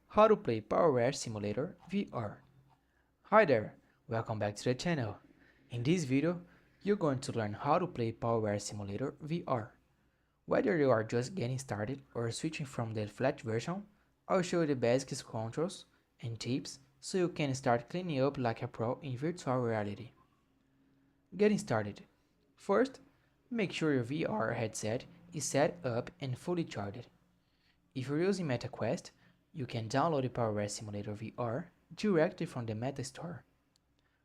How to play Powerwash Simulator VR. Hi there, welcome back to the channel. In this video, you're going to learn how to play Powerwash Simulator VR. Whether you are just getting started or switching from the flat version, I'll show you the basic controls and tips so you can start cleaning up like a pro in virtual reality. Getting started. First, make sure your VR headset is set up and fully charged. If you're using MetaQuest, you can download the Powerwash Simulator VR directly from the Meta Store.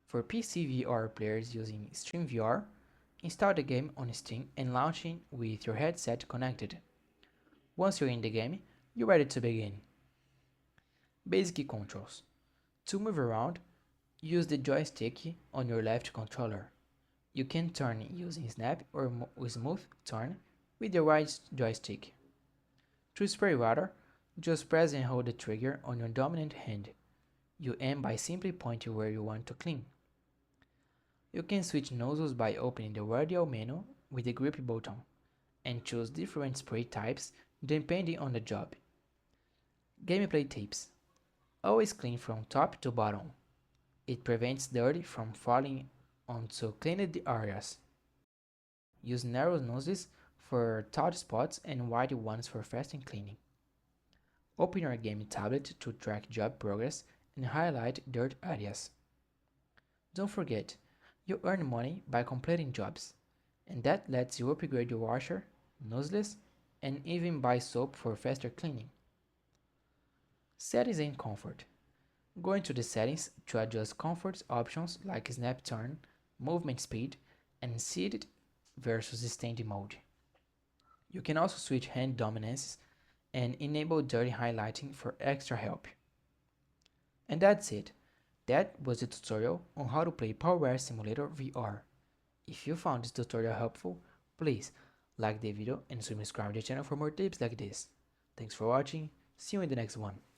For PC VR players using StreamVR, install the game on Steam and launch it with your headset connected. Once you're in the game, you're ready to begin. Basic controls. To move around, use the joystick on your left controller. You can turn using snap or smooth turn with the right joystick. To spray water, just press and hold the trigger on your dominant hand. You aim by simply pointing where you want to clean. You can switch nozzles by opening the radial menu with the grip button and choose different spray types depending on the job. Gameplay tips. Always clean from top to bottom. It prevents dirt from falling onto cleaned areas. Use narrow nozzles for tight spots and wide ones for fast cleaning. Open your game tablet to track job progress and highlight dirt areas. Don't forget, you earn money by completing jobs, and that lets you upgrade your washer, nozzles, and even buy soap for faster cleaning. Settings and comfort. Go into the settings to adjust comfort options like snap turn, movement speed, and seated versus standing mode. You can also switch hand dominance and enable dirty highlighting for extra help. And that's it. That was the tutorial on how to play Powerwash Simulator VR. If you found this tutorial helpful, please like the video and subscribe to the channel for more tips like this. Thanks for watching, see you in the next one.